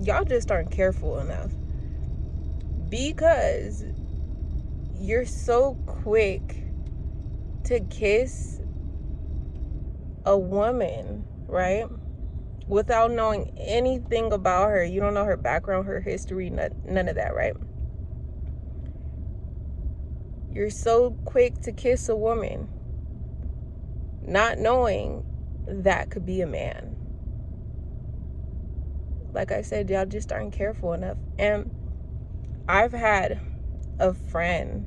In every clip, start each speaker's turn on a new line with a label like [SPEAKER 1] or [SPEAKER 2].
[SPEAKER 1] y'all just aren't careful enough, because you're so quick to kiss a woman, right? Without knowing anything about her. You don't know her background, her history, none of that, right? You're so quick to kiss a woman, not knowing that could be a man. Like I said, y'all just aren't careful enough. And I've had a friend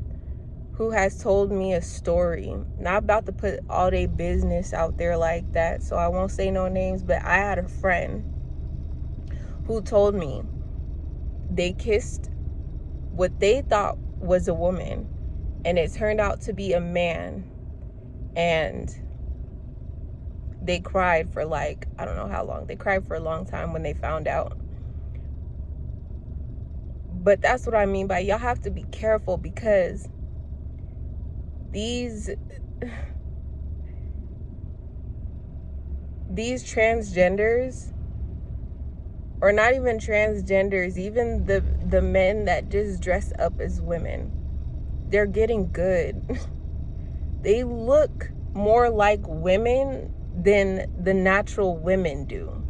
[SPEAKER 1] who has told me a story. Not about to put all their business out there like that, so I won't say no names, but I had a friend who told me they kissed what they thought was a woman, and it turned out to be a man, and they cried for like, I don't know how long. They cried for a long time when they found out. But that's what I mean by y'all have to be careful, because these transgenders, or not even transgenders, even the men that just dress up as women, they're getting good. They look more like women than the natural women do,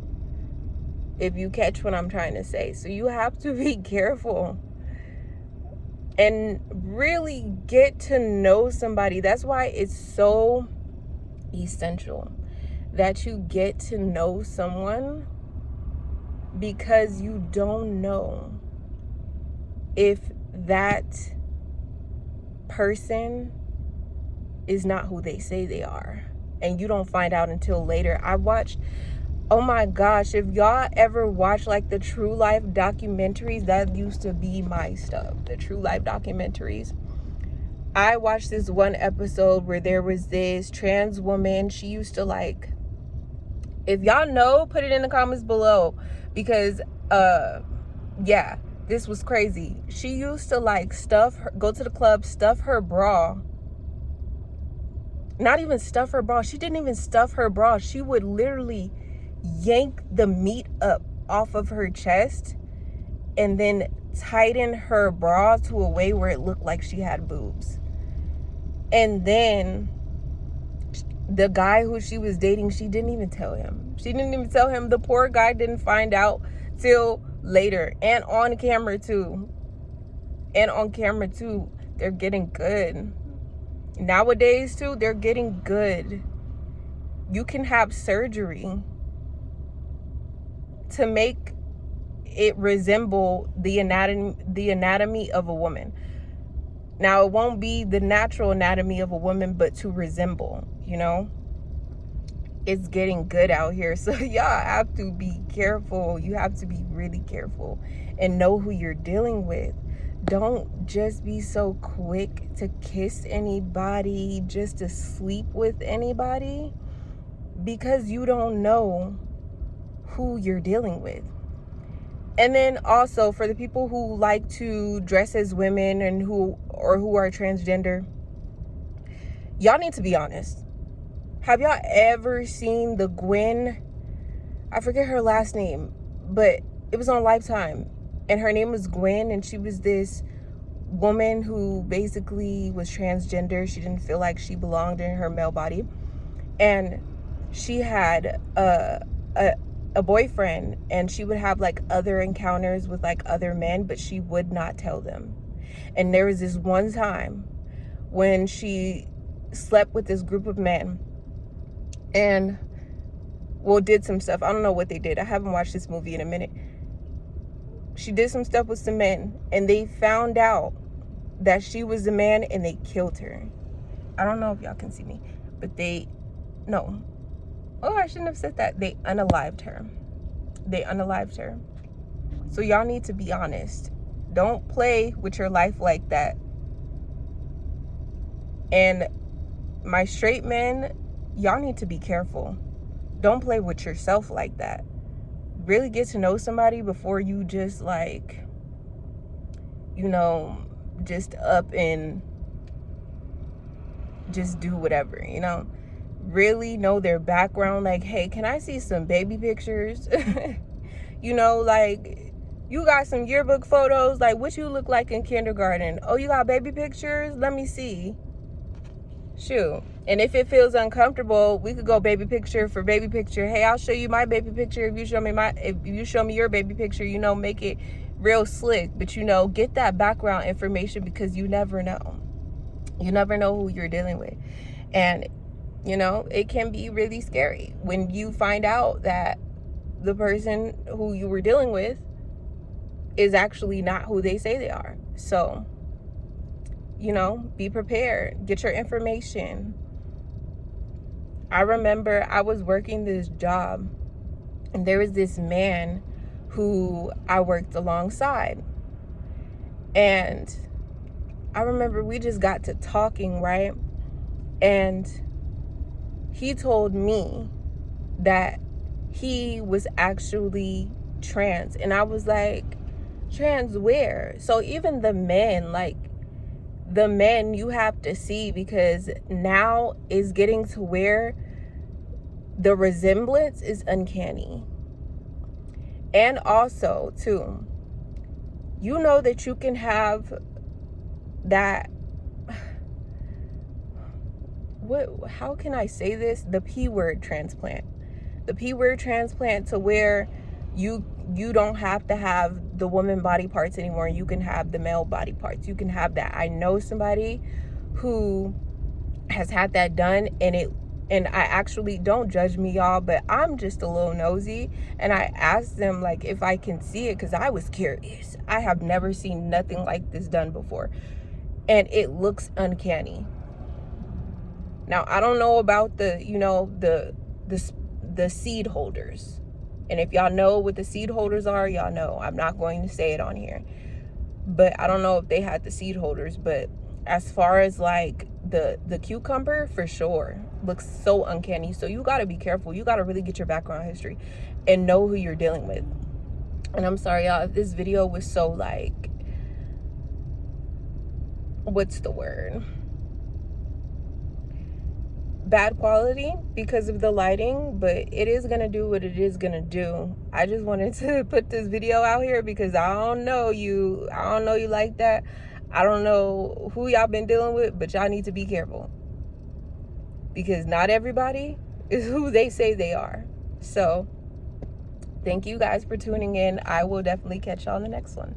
[SPEAKER 1] if you catch what I'm trying to say. So you have to be careful and really get to know somebody. That's why it's so essential that you get to know someone, because you don't know if that person is not who they say they are, and you don't find out until later. I watched, oh my gosh, if y'all ever watch like the true life documentaries, that used to be my stuff, the true life documentaries. I watched this one episode where there was this trans woman. She used to like, if y'all know, put it in the comments below, because yeah, this was crazy. She used to like go to the club, stuff her bra. Not even stuff her bra. She didn't even stuff her bra. She would literally yank the meat up off of her chest and then tighten her bra to a way where it looked like she had boobs. And then the guy who she was dating, she didn't even tell him. She didn't even tell him. The poor guy didn't find out till later, and on camera too. And on camera too. They're getting good. Nowadays too, they're getting good. You can have surgery to make it resemble the anatomy of a woman. Now, it won't be the natural anatomy of a woman, but to resemble, you know? It's getting good out here. So y'all have to be careful. You have to be really careful and know who you're dealing with. Don't just be so quick to kiss anybody, just to sleep with anybody, because you don't know who you're dealing with. And then also, for the people who like to dress as women and who are transgender, y'all need to be honest. Have y'all ever seen the Gwen? I forget her last name, but it was on Lifetime, and her name was Gwen, and she was this woman who basically was transgender. She didn't feel like she belonged in her male body, and she had a boyfriend, and she would have like other encounters with like other men, but she would not tell them. And there was this one time when she slept with this group of men and did some stuff. I don't know what they did. I haven't watched this movie in a minute. She did some stuff with some men, and they found out that she was the man, and they killed her. I don't know if y'all can see me, but I shouldn't have said that. They unalived her. So y'all need to be honest. Don't play with your life like that. And my straight men, y'all need to be careful. Don't play with yourself like that. Really get to know somebody before you just like, just up and just do whatever, Really know their background. Like, hey, can I see some baby pictures? Like, You got some yearbook photos, like what you look like in kindergarten. Oh, you got baby pictures? Let me see. Shoot. And if it feels uncomfortable, we could go baby picture for baby picture. Hey, I'll show you my baby picture. If you show me your baby picture, you know, make it real slick. But you know, get that background information, because you never know. You never know who you're dealing with. And you know, it can be really scary when you find out that the person who you were dealing with is actually not who they say they are. So, you know, be prepared. Get your information. I remember I was working this job, and there was this man who I worked alongside. And I remember we just got to talking, right? And he told me that he was actually trans. And I was like, trans where? So even the men, like the men you have to see, because now is getting to where the resemblance is uncanny. And also too, you know that you can have that, how can I say this? The P word transplant. The P word transplant, to where you don't have to have the woman body parts anymore. You can have the male body parts. You can have that. I know somebody who has had that done, and I actually, don't judge me, y'all, but I'm just a little nosy, and I asked them like if I can see it, because I was curious. I have never seen nothing like this done before, and it looks uncanny. Now, I don't know about the, you know, the seed holders. And if y'all know what the seed holders are, y'all know. I'm not going to say it on here. But I don't know if they had the seed holders. But as far as like the cucumber, for sure, looks so uncanny. So you got to be careful. You got to really get your background history and know who you're dealing with. And I'm sorry, y'all, if this video was so like, what's the word? Bad quality because of the lighting, but it is gonna do what it is gonna do. I just wanted to put this video out here because I don't know you like that. I don't know who y'all been dealing with, but y'all need to be careful, because not everybody is who they say they are. So thank you guys for tuning in. I will definitely catch y'all in the next one.